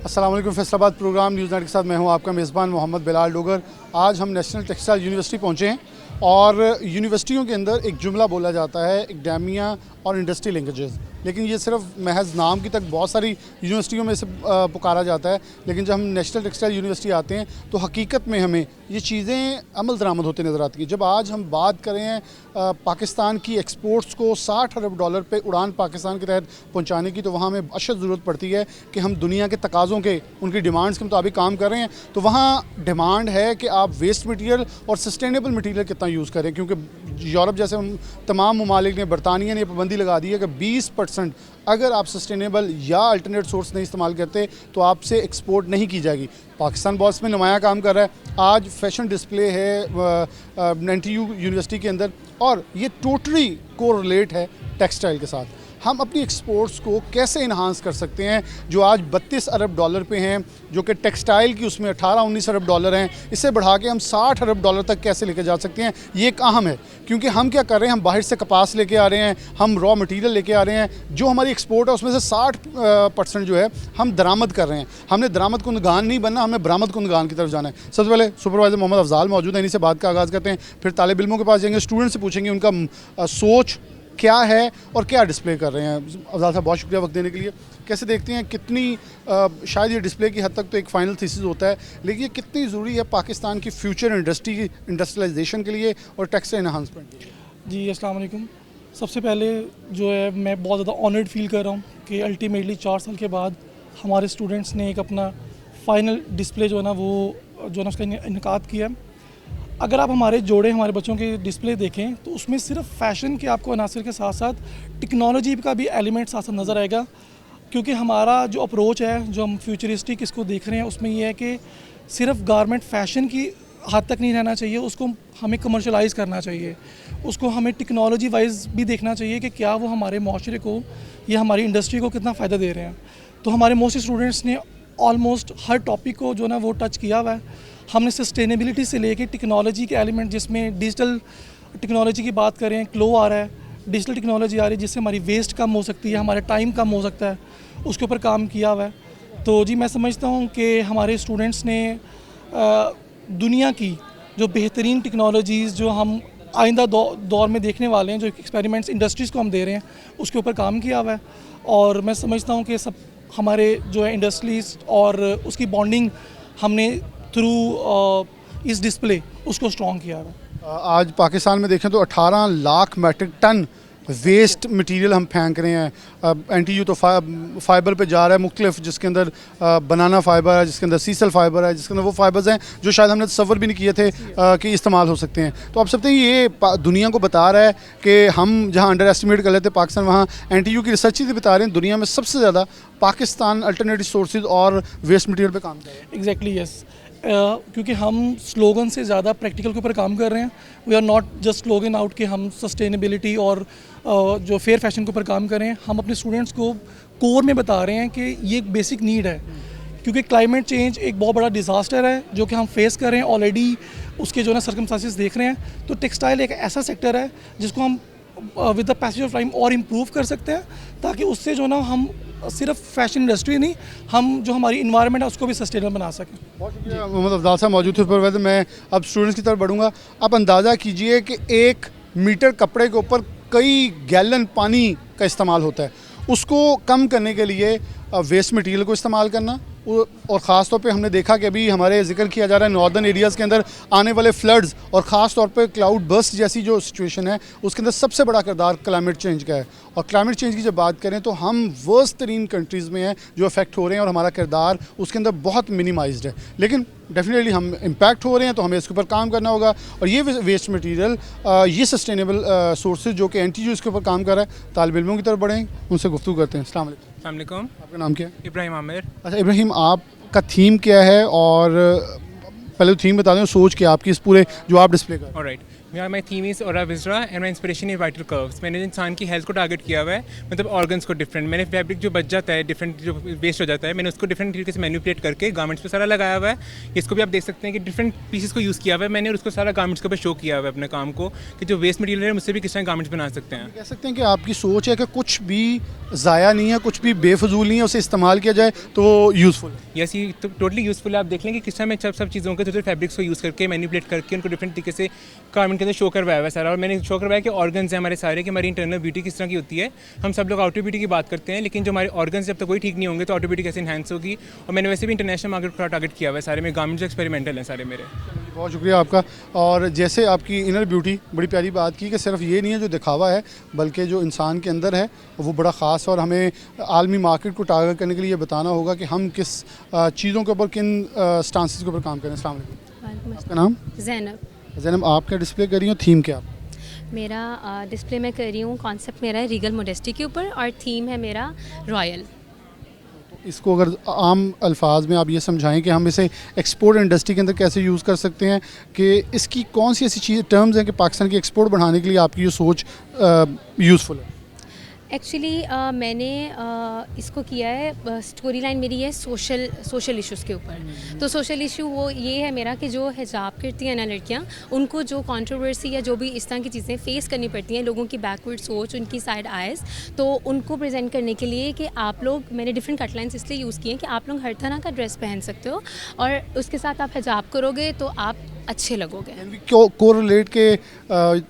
अस्सलाम वालेकुम। Faisalabad programme news night के साथ मैं हूं आपका मेज़बान मोहम्मद बिलाल डोगर। आज हम नेशनल टेक्सटाइल यूनिवर्सिटी पहुंचे हैं और यूनिवर्सिटियों के अंदर एक जुमला बोला जाता है एकेडेमिया और इंडस्ट्री लिंकेजेस, लेकिन ये सिर्फ महज नाम की तक बहुत सारी यूनिवर्सिटियों में से पुकारा जाता है। लेकिन जब हम नेशनल टेक्सटाइल यूनिवर्सिटी आते हैं तो हकीकत में हमें ये चीज़ें अमल दरामद होते नज़र आती हैं। जब आज हम बात करें हैं पाकिस्तान की एक्सपोर्ट्स को $60 अरब पे उड़ान पाकिस्तान के तहत पहुँचाने की, तो वहाँ हमें अशद ज़रूरत पड़ती है कि हम दुनिया के तकाज़ों के उनकी डिमांड्स के मुताबिक काम कर रहे हैं। तो वहाँ डिमांड है कि आप वेस्ट मटीरियल और सस्टेनेबल मटीरियल कितना यूज़ करें, क्योंकि यूरोप जैसे तमाम ममालिक ने, बरतानिया ने पाबंदी लगा दी है कि 20% अगर आप सस्टेनेबल या अल्टरनेट सोर्स नहीं इस्तेमाल करते तो आपसे एक्सपोर्ट नहीं की जाएगी। पाकिस्तान बहुत में नुमाया काम कर रहा है। आज फैशन डिस्प्ले है NTU यूनिवर्सिटी के अंदर और ये टोटली कोरिलेट है टेक्सटाइल के साथ। हम अपनी एक्सपोर्ट्स को कैसे इन्हांस कर सकते हैं जो आज $32 अरब पे हैं, जो कि टेक्सटाइल की उसमें 18-19 अरब हैं, इससे बढ़ा के हम $60 अरब तक कैसे लेके जा सकते हैं। ये एक अहम है, क्योंकि हम क्या कर रहे हैं, हम बाहर से कपास लेके आ रहे हैं, हम रॉ मटेरियल लेके आ रहे हैं, जो हमारी एक्सपोर्ट है उसमें से 60% जो है हम दरामद कर रहे हैं। हमने दरामद कुंदगान नहीं बनना, हमें बरामद कुंदगान की तरफ जाना है। सबसे पहले सुपरवाइज़र मोहम्मद अफजाल मौजूद हैं, इन्हीं से बात का आगाज़ करते हैं, फिर तालिब इल्मों के पास जाएंगे, स्टूडेंट से पूछेंगे उनका सोच क्या है और क्या डिस्प्ले कर रहे हैं। अफजाल साहब बहुत शुक्रिया वक्त देने के लिए। कैसे देखते हैं कितनी शायद ये डिस्प्ले की हद तक तो एक फ़ाइनल थीसिस होता है, लेकिन ये कितनी ज़रूरी है पाकिस्तान की फ्यूचर इंडस्ट्रियलाइजेशन के लिए और टेक्सटाइल एनहांसमेंट के लिए? जी अस्सलाम वालेकुम। सबसे पहले जो है मैं बहुत ज़्यादा ऑनर्ड फील कर रहा हूँ कि अल्टीमेटली 4 साल के बाद हमारे स्टूडेंट्स ने एक अपना फ़ाइनल डिस्प्ले जो है ना वो जो है ना उसका इनकाद किया। अगर आप हमारे बच्चों के डिस्प्ले देखें तो उसमें सिर्फ फ़ैशन के आपको अनासर के साथ साथ टेक्नोलॉजी का भी एलिमेंट साथ साथ नज़र आएगा, क्योंकि हमारा जो अप्रोच है, जो हम फ्यूचरिस्टिक इसको देख रहे हैं, उसमें यह है कि सिर्फ गारमेंट फ़ैशन की हद तक नहीं रहना चाहिए, उसको हमें कमर्शलाइज़ करना चाहिए, उसको हमें टेक्नोलॉजी वाइज भी देखना चाहिए कि क्या वो हमारे माशरे को या हमारी इंडस्ट्री को कितना फ़ायदा दे रहे हैं। तो हमारे मोस्ट स्टूडेंट्स ने ऑलमोस्ट हर टॉपिक को जो ना वो टच किया हुआ है। हमने सस्टेनेबिलिटी से लेके टेक्नोलॉजी के एलिमेंट, जिसमें डिजिटल टेक्नोलॉजी की बात करें, क्लो आ रहा है, डिजिटल टेक्नोलॉजी आ रही है जिससे हमारी वेस्ट कम हो सकती है, हमारा टाइम कम हो सकता है, उसके ऊपर काम किया हुआ है। तो जी मैं समझता हूँ कि हमारे स्टूडेंट्स ने दुनिया की जो बेहतरीन टेक्नोलॉजीज़ जो हम आइंदा दौर में देखने वाले हैं, जो एक्सपेरिमेंट्स इंडस्ट्रीज़ को हम दे रहे हैं, उसके ऊपर काम किया हुआ है। और मैं समझता हूँ कि सब हमारे जो है इंडस्ट्रीज़ और उसकी बॉन्डिंग हमने थ्रू इस डिस्प्ले उसको स्ट्रॉन्ग किया है। आज पाकिस्तान में देखें तो 18 lakh metric tonne waste material हम फेंक रहे हैं। NTU तो फाइबर पे जा रहा है मुख्तलिफ, जिसके अंदर बनाना फ़ाइबर है, जिसके अंदर सीसल फ़ाइबर है, जिसके अंदर वो फ़ाइबर्स हैं जो शायद हमने तसव्वुर भी नहीं किए थे कि इस्तेमाल हो सकते हैं। तो आप सबसे ये दुनिया को बता रहा है कि हम जहाँ अंडर एस्टिमेट कर लेते पाकिस्तान, वहाँ NTU की रिसर्च ही बता रहे हैं दुनिया में सबसे ज़्यादा पाकिस्तान अल्टरनेटिव सोर्सेज और वेस्ट मटेरियल पे काम कर रहा है। एग्जैक्टली यस, क्योंकि हम स्लोगन से ज़्यादा प्रैक्टिकल के ऊपर काम कर रहे हैं। We are not just slogan out कि हम सस्टेनेबिलिटी और जो फेयर फैशन के ऊपर काम कर रहे हैं। हम अपने स्टूडेंट्स को कोर में बता रहे हैं कि ये एक बेसिक नीड है, क्योंकि क्लाइमेट चेंज एक बहुत बड़ा डिज़ास्टर है जो कि हम फेस कर रहे हैं ऑलरेडी, उसके जो है ना सर्कमस्टांसेस देख रहे हैं। तो टेक्सटाइल एक ऐसा सेक्टर है जिसको हम with the passage of time और इम्प्रूव कर सकते हैं, ताकि उससे जो ना हम सिर्फ फैशन इंडस्ट्री नहीं, हम जो हमारी इन्वायरमेंट है उसको भी सस्टेनेबल बना सकें। बहुत शुक्रिया। मोहम्मद अफजाल साहब मौजूद थे पर मैं अब स्टूडेंट्स की तरफ बढ़ूँगा। आप अंदाज़ा कीजिए कि 1 मीटर कपड़े के ऊपर कई गैलन पानी का इस्तेमाल होता है। उसको कम करने के लिए वेस्ट मटेरियल को इस्तेमाल करना, और ख़ास तौर पे हमने देखा कि अभी हमारे जिक्र किया जा रहा है नॉर्दर्न एरियाज़ के अंदर आने वाले फ्लड्स और ख़ास तौर पे क्लाउड बर्स्ट जैसी जो सिचुएशन है, उसके अंदर सबसे बड़ा किरदार क्लाइमेट चेंज का है। और क्लाइमेट चेंज की जब बात करें तो हम वर्स्ट तरीन कंट्रीज़ में हैं जो अफेक्ट हो रहे हैं, और हमारा किरदार उसके अंदर बहुत मिनिमाइज्ड है। लेकिन डेफिनेटली हम इम्पैक्ट हो रहे हैं, तो हमें इसके ऊपर काम करना होगा। और ये वेस्ट मटीरियल, ये सस्टेनेबल सोर्सेज जो कि NTU इसके ऊपर काम कर रहा है, तालिब इल्मों की तरफ बढ़ें, उनसे गुफ्तगू करते हैं। अस्सलाम वालेकुम। आपका नाम क्या है? इब्राहिम आमिर। अच्छा इब्राहिम, आपका थीम क्या है और पहले तो थीम बता दें, सोच क्या आपकी इस पूरे जो आप डिस्प्ले कर? Alright, my theme is aura विजरा and my inspiration is vital curves. मैंने इंसान की हेल्थ को टारगेट किया हुआ है, मतलब ऑर्गन्स को डिफरेंट। मैंने फैब्रिक जो बच जाता है, डिफरेंट जो वेस्ट हो जाता है, मैंने उसको डिफरेंट तरीके से मैनिपुलेट करके गारमेंट्स पे सारा लगाया हुआ है। इसको भी आप देख सकते हैं कि डिफरेंट पीसेस को यूज़ किया हुआ है मैंने, और उसको सारा गारमेंट्स के ऊपर शो किया हुआ है अपने काम को, कि जो वेस्ट मटीरियल है मुझसे भी किस तरह गारमेंट्स बना सकते हैं। कह सकते हैं कि आपकी सोच है कि कुछ भी ज़ाया नहीं है, कुछ भी बेफजूल नहीं है, उसे इस्तेमाल किया जाए तो वो यूज़फुल है। यस, ये तो टोटली यूज़फुल है। आप देख लें कि किस तरह मैं सब चीज़ों को छोटे फैब्रिक्स को यूज़ करके मैनिपुलेट करके उनको डिफरेंट तरीके से गारमेंट के अंदर शो करवाया हुआ है सारा। और मैंने शो करवाया कि ऑर्गन्स हैं हमारे सारे, कि हमारी इंटरनल ब्यूटी किस तरह की होती है। हम सब लोग आउटर ब्यूटी की बात करते हैं, लेकिन जो हमारे ऑर्गन्स जब तक कोई ठीक नहीं होंगे तो आउटर ब्यूटी कैसे इन्हांस होगी। और मैंने वैसे भी इंटरनेशनल मार्केट को टारगेट किया हुआ है सारे। मेरे गारमेंट्स एक्सपेरिमेंटल हैं सारे मेरे। बहुत शुक्रिया आपका। और जैसे आपकी इनर ब्यूटी, बड़ी प्यारी बात की कि सिर्फ ये नहीं है जो दिखावा है, बल्कि जो इंसान के अंदर है वो बड़ा ख़ास है। और हमें आलमी मार्केट को टारगेट करने के लिए ये बताना होगा कि हम किस चीज़ों के ऊपर, किन स्टांसेस के ऊपर काम करें। अस्सलाम वालेकुम। आपका नाम? ज़ैनब। ज़ैनब, आप क्या डिस्प्ले कर रही हो, थीम क्या? मेरा डिस्प्ले मैं कर रही हूँ, कॉन्सेप्ट मेरा है रीगल मोडेस्टी के ऊपर, और थीम है मेरा रॉयल। इसको अगर आम अल्फाज में आप ये समझाएं कि हम इसे एक्सपोर्ट इंडस्ट्री के अंदर कैसे यूज़ कर सकते हैं, कि इसकी कौन सी ऐसी चीज़ टर्म्स हैं कि पाकिस्तान की एक्सपोर्ट बढ़ाने के लिए आपकी ये सोच यूज़फुल है? एक्चुअली मैंने इसको किया है, स्टोरी लाइन मेरी है सोशल इश्यूज़ के ऊपर। तो सोशल इशू वो ये है मेरा कि जो हिजाब करती हैं ना लड़कियां, उनको जो कंट्रोवर्सी या जो भी इस तरह की चीज़ें फेस करनी पड़ती हैं, लोगों की बैकवर्ड सोच, उनकी साइड आइज़, तो उनको प्रेजेंट करने के लिए कि आप लोग, मैंने डिफरेंट कटलाइंस इसलिए यूज़ किए हैं कि आप लोग हर तरह का ड्रेस पहन सकते हो, और उसके साथ आप हिजाब करोगे तो आप अच्छे लगोगे। कोरिलेट के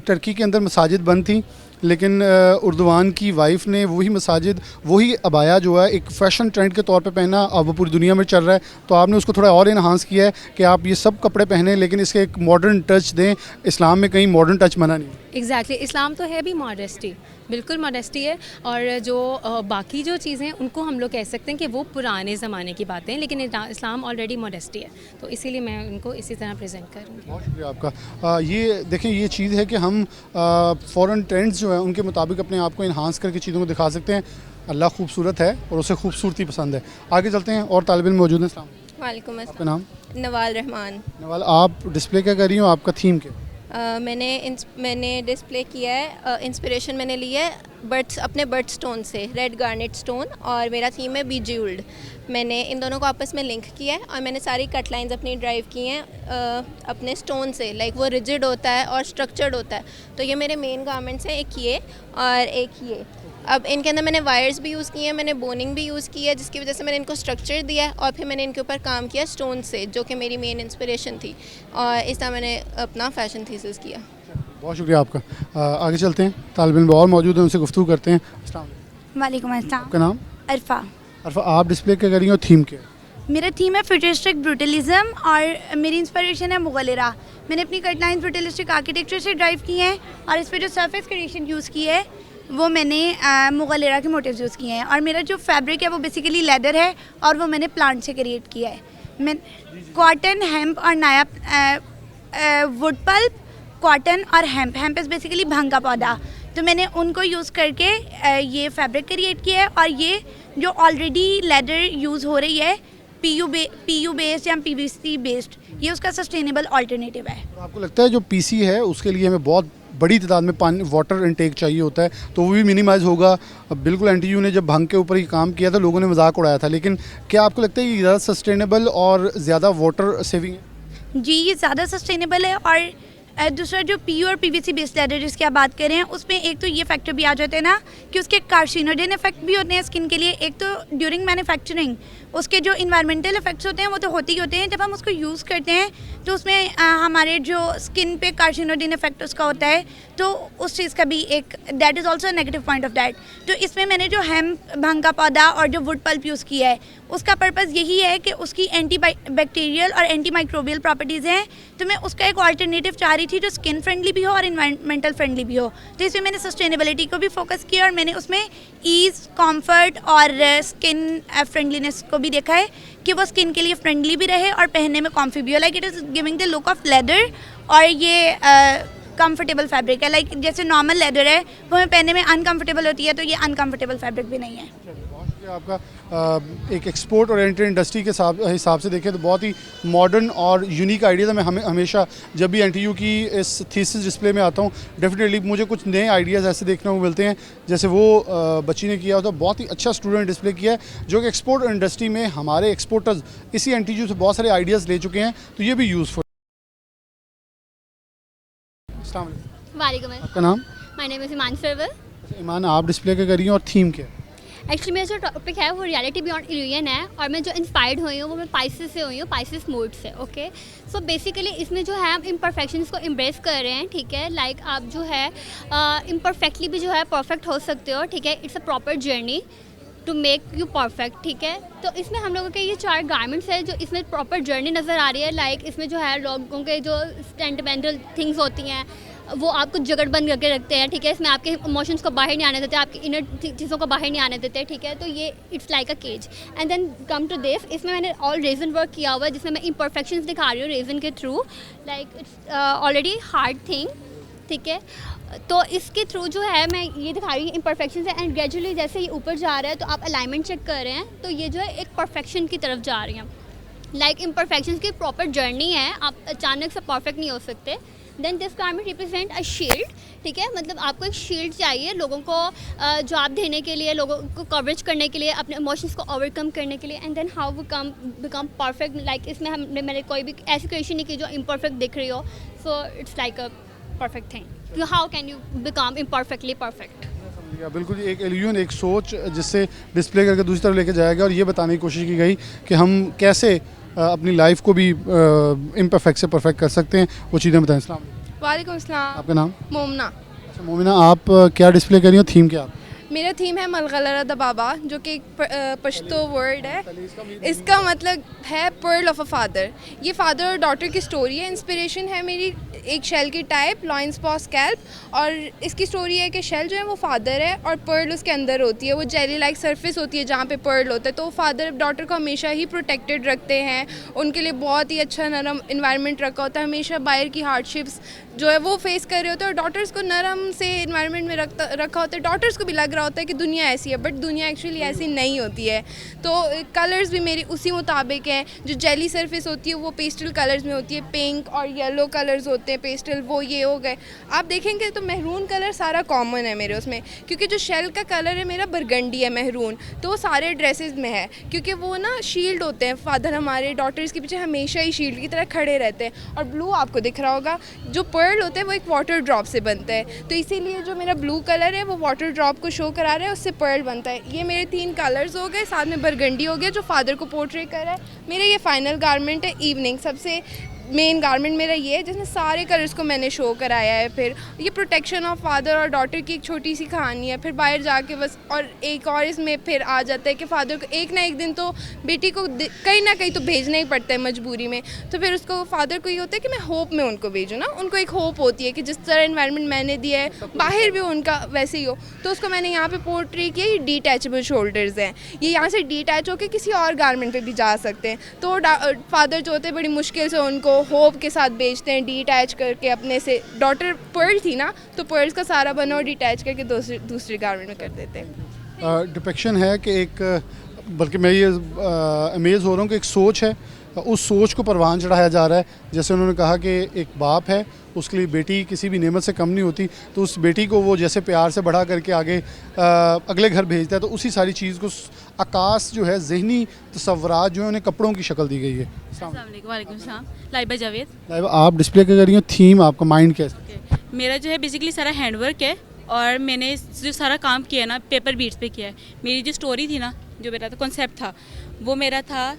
टर्की के अंदर मसाजिद बंद थी, लेकिन उर्दवान की वाइफ ने वही मसाजिद, वही अबाया जो है एक फ़ैशन ट्रेंड के तौर पे पहना, अब वो पूरी दुनिया में चल रहा है। तो आपने उसको थोड़ा और इन्हांस किया है कि आप ये सब कपड़े पहने, लेकिन इसके एक मॉडर्न टच दें। इस्लाम में कहीं मॉडर्न टच मना नहीं। एग्जैक्टली, इस्लाम तो है भी मॉडेस्टी, बिल्कुल मॉडेस्टी है। और जो बाकी जो चीज़ें उनको हम लोग कह सकते हैं कि वो पुराने ज़माने की बातें हैं, लेकिन इस्लाम ऑलरेडी मॉडेस्टी है, तो इसीलिए मैं उनको इसी तरह प्रेजेंट करूँगी। बहुत शुक्रिया आपका। ये देखें, ये चीज़ है कि हम फ़ॉरेन ट्रेंड्स जो हैं उनके मुताबिक अपने आप को इन्हांस करके चीज़ों को दिखा सकते हैं। अल्लाह खूबसूरत है और उसे खूबसूरती पसंद है। आगे चलते हैं और तालिब इल्म मौजूद हैं। अस्सलाम वालेकुम आपका अस्सलाम। नाम? नवाल रहमान। नवाल, आप डिस्प्ले क्या कर रही हो, आपका थीम क्या? मैंने डिस्प्ले किया है, इंस्पिरेशन मैंने ली है अपने बर्ड स्टोन से, रेड गार्नेट स्टोन, और मेरा थीम है बीजेवल्ड। मैंने इन दोनों को आपस में लिंक किया है, और मैंने सारी कट लाइंस अपनी ड्राइव की हैं अपने स्टोन से। लाइक वो रिजिड होता है और स्ट्रक्चर्ड होता है। तो ये मेरे मेन गारमेंट्स हैं, एक ये और एक ये। अब इनके अंदर मैंने वायर्स भी यूज़ किए हैं, मैंने बोनिंग भी यूज़ की है, जिसकी वजह से मैंने इनको स्ट्रक्चर दिया है, और फिर मैंने इनके ऊपर काम किया स्टोन से, जो कि मेरी मेन इंस्पिरेशन थी, और इस तरह मैंने अपना फ़ैशन थीसिस किया। बहुत शुक्रिया आपका। आगे चलते हैं, तालिब इल्म और मौजूद हैं, उनसे गुफ्तगू करते हैं। अस्सलाम वालेकुम। वालेकुम अस्सलाम। आपका नाम? अरफा। अरफा, आप डिस्प्ले क्या कर रही हो, थीम क्या है? मेरा थीम है फ्यूचरिस्टिक ब्रूटलिज्म, और मेरी इंस्पिरेशन है मुग़ल एरा। मैंने अपनी कटलाइन ब्रूटलिस्टिक आर्किटेक्चर से ड्राइव की हैं, और इस पर जो सरफेस क्रिएशन यूज़ की है वो मैंने मुग़ल एरा के मोटिव्स यूज़ किए हैं। और मेरा जो फैब्रिक है वो बेसिकली लेदर है, और वो मैंने प्लांट से क्रिएट किया है। मैं कॉटन, हेम्प और नया वुड पल्प, कॉटन और हेम्प इज़ बेसिकली भांग का पौधा, तो मैंने उनको यूज़ करके ये फैब्रिक क्रिएट किया है। और ये जो ऑलरेडी लेदर यूज़ हो रही है, पीयू बेस्ड या पीवीसी बेस्ड, ये उसका सस्टेनेबल अल्टरनेटिव है। तो आपको लगता है जो पीसी है उसके लिए हमें बहुत बड़ी तादाद में पानी, वाटर इनटेक चाहिए होता है, तो वो भी मिनिमाइज़ होगा? बिल्कुल, एनटीयू ने जब भंग के ऊपर ही काम किया था, लोगों ने मजाक उड़ाया था, लेकिन क्या आपको लगता है ये ज़्यादा सस्टेनेबल और ज़्यादा वाटर सेविंग है? जी, ये ज़्यादा सस्टेनेबल है। और दूसरा जो पीयू और पीवीसी बेस्ड लेदर जिसकी आप बात कर रहे हैं, उसमें एक तो ये फैक्टर भी आ जाते हैं ना कि उसके कार्सिनोजेन इफेक्ट भी होते हैं स्किन के लिए। एक तो ड्यूरिंग मैन्युफैक्चरिंग उसके जो इन्वायरमेंटल इफेक्ट्स होते हैं वो तो होते ही होते हैं, जब हम उसको यूज़ करते हैं तो उसमें हमारे जो स्किन पे कार्सिनोजेन इफेक्ट उसका होता है, तो उस चीज़ का भी एक that is also negative point of that. तो इसमें मैंने जो हेम्प, भांग का पौधा और जो वुड पल्प यूज़ किया है, उसका पर्पज़ यही है कि उसकी एंटी बैक्टीरियल और एंटी माइक्रोबियल प्रॉपर्टीज़ हैं, तो मैं उसका एक ऑल्टरनेटिव चाह रही थी जो स्किन फ्रेंडली भी हो और इन्वायरमेंटल फ्रेंडली भी हो। तो इसमें मैंने सस्टेनेबिलिटी को भी फोकस किया, और मैंने उसमें ईज़, कॉम्फर्ट और स्किन फ्रेंडलीनेस को भी देखा है कि वो स्किन के लिए फ्रेंडली भी रहे और पहनने में कॉम्फी भी हो। Like it is giving the look of leather, और ये कंफर्टेबल फैब्रिक है। लाइक जैसे नॉर्मल लेदर है वो हमें पहनने में अनकंफर्टेबल होती है, तो ये अनकंफर्टेबल फैब्रिक भी नहीं है। कि आपका एक एक्सपोर्ट ओरिएंटेड इंडस्ट्री के हिसाब से देखें तो बहुत ही मॉडर्न और यूनिक आइडियाज़ मैं हमेशा जब भी एनटीयू की इस थीसिस डिस्प्ले में आता हूँ डेफिनेटली मुझे कुछ नए आइडियाज़ ऐसे देखने को मिलते हैं जैसे वो बच्ची ने किया तो बहुत ही अच्छा स्टूडेंट डिस्प्ले किया है जो कि एक्सपोर्ट इंडस्ट्री में हमारे एक्सपोर्टर्स इसी एनटीयू से बहुत सारे आइडियाज़ ले चुके हैं तो ये भी यूज़फुल। अस्सलाम वालेकुम। वालेकुम। आपका नाम? My name is Iman Sarwar. Iman, आप डिस्प्ले क्या करिए और थीम क्या है? एक्चुअली मेरा जो टॉपिक है वो रियलिटी बियॉन्ड इल्यूजन है और मैं जो इंस्पायर्ड हुई हूँ वो मैं पाइसेस से हुई हूँ, पाइसेस मूड से। ओके, सो बेसिकली इसमें जो है हम इम्परफेक्शंस को एम्ब्रेस कर रहे हैं। ठीक है, लाइक आप जो है इम्परफेक्टली भी जो है परफेक्ट हो सकते हो। ठीक है, it's a proper journey to make you perfect. ठीक है, तो इसमें हम लोगों के ये 4 गारमेंट्स है जो इसमें प्रॉपर जर्नी नज़र आ रही है। लाइक इसमें जो है लोगों के जो सेंटिमेंटल थिंग्स होती हैं वो आपको जगड़बंद करके रखते हैं। ठीक है, इसमें आपके इमोशंस को बाहर नहीं आने देते, आपकी इनर चीज़ों को बाहर नहीं आने देते। ठीक है, तो ये it's like a cage. And then come to this, इसमें मैंने ऑल रेजन वर्क किया हुआ है जिसमें मैं इम्परफेक्शंस दिखा रही हूँ रेजन के through. Like it's already hard thing. ठीक है, तो इसके थ्रू जो है मैं ये दिखा रही हूँ इम्परफेक्शन है एंड ग्रेजुअली जैसे ये ऊपर जा रहा है तो आप अलाइनमेंट चेक कर रहे हैं तो ये जो है एक परफेक्शन की तरफ जा रही हैं। लाइक इम्परफेक्शन की प्रॉपर जर्नी है, आप अचानक से परफेक्ट नहीं हो सकते। Then this garment represent a shield. ठीक है, मतलब आपको एक शील्ड चाहिए लोगों को जवाब देने के लिए, लोगों को कवरेज करने के लिए, अपने इमोशंस को ओवरकम करने के लिए। And then how become perfect. Like इसमें मैंने कोई भी ऐसी क्रिएशन नहीं की जो इम्परफेक्ट दिख रही हो। So it's like a perfect thing. How can you become imperfectly perfect. बिल्कुल, एक एल्यूजन, एक सोच जिससे डिस्प्ले करके दूसरी तरफ लेके जाएगा और ये बताने की कोशिश की गई कि हम कैसे अपनी लाइफ को भी इम्परफेक्ट से परफेक्ट कर सकते हैं, वो चीज़ें बताएं। अस्सलाम वालेकुम। वालेकुम अस्सलाम। आपका नाम? मोमना। अच्छा मोमिना, आप क्या डिस्प्ले करी हो, थीम क्या? मेरा थीम है मलगलरा दबाबा जो कि एक पश्तो वर्ड है। इसका मतलब है पर्ल ऑफ अ फादर। ये फादर और डॉटर की स्टोरी है। इंस्पिरेशन है मेरी एक शेल की टाइप, लॉइंस पॉ स्कैल्प। और इसकी स्टोरी है कि शेल जो है वो फादर है और पर्ल उसके अंदर होती है। वो जेली लाइक सरफेस होती है जहाँ पे पर्ल होता है। तो फादर डॉटर को हमेशा ही प्रोटेक्टेड रखते हैं, उनके लिए बहुत ही अच्छा नरम इन्वायरमेंट रखा होता है। हमेशा बाहर की हार्डशिप्स जो है वो फेस कर रहे होते हैं और डॉटर्स को नरम से इन्वायरमेंट में रखा होता है। डॉटर्स को भी लग रहा होता है कि दुनिया ऐसी है, बट दुनिया एक्चुअली ऐसी नहीं होती है। तो कलर्स भी मेरी उसी मुताबिक हैं। जो जेली सरफेस होती है वो पेस्टल कलर्स में होती है, पिंक और येलो कलर्स होते हैं पेस्टल, वो ये हो गए। आप देखेंगे तो महरून कलर सारा कॉमन है मेरे उसमें, क्योंकि जो शेल का कलर है मेरा बरगंडी है, महरून, तो वो सारे ड्रेसेस में है क्योंकि वो ना शील्ड होते हैं। फादर हमारे डॉटर्स के पीछे हमेशा ही शील्ड की तरह खड़े रहते हैं। और ब्लू आपको दिख रहा होगा, जो पर्ल होता है वो एक वाटर ड्रॉप से बनता है, तो इसीलिए जो मेरा ब्लू कलर है वो वाटर ड्रॉप को शो करा रहा है, उससे पर्ल बनता है। ये मेरे 3 कलर्स हो गए, साथ में बरगंडी हो गया जो फादर को पोर्ट्रे कर रहा है। मेरा ये फाइनल गारमेंट है इवनिंग, सबसे मेन गारमेंट मेरा ये है जिसमें सारे कलर्स को मैंने शो कराया है। फिर ये प्रोटेक्शन ऑफ फादर और डॉटर की एक छोटी सी कहानी है। फिर बाहर जाके बस और एक और इसमें फिर आ जाता है कि फादर को एक ना एक दिन तो बेटी को कहीं ना कहीं तो भेजना ही पड़ता है मजबूरी में। तो फिर उसको फादर को ये होता है कि मैं होप में उनको भेजूँ ना, उनको एक होप होती है कि जिस तरह इन्वायरमेंट मैंने दिया है बाहर भी उनका वैसे ही हो। तो उसको मैंने यहाँ पर पोर्ट्रे किया। ये डिटैचेबल शोल्डर्स हैं, ये यहाँ से डिटैच होकर किसी और गारमेंट पर भी जा सकते हैं। तो फादर जो होते हैं बड़ी मुश्किल से उनको होप के साथ बेचते हैं, डिटैच करके अपने से। डॉटर पर्ल थी ना, तो पर्ल्स का सारा बना और डिटैच करके दूसरे गारमेंट में कर देते हैं। डिपिक्शन है कि एक, बल्कि मैं ये अमेज़ हो रहा हूँ कि एक सोच है, उस सोच को परवान चढ़ाया जा रहा है। जैसे उन्होंने कहा कि एक बाप है, उसके लिए बेटी किसी भी नेमत से कम नहीं होती, तो उस बेटी को वो जैसे प्यार से बढ़ा करके आगे अगले घर भेजता है, तो उसी सारी चीज़ को आकाश जो है, जहनी तसव्वुरात जो है, उन्हें कपड़ों की शक्ल दी गई है। वालेकुम सलाम। लाइबा जावेद। लाइबा, आप डिस्प्ले कर रही हो, थीम आपका माइंड कैसे? मेरा जो है बेसिकली सारा हैंडवर्क है और मैंने जो सारा काम किया है ना पेपर बीट्स पे किया है। मेरी जो स्टोरी थी ना, जो मेरा था कॉन्सेप्ट था, वो मेरा था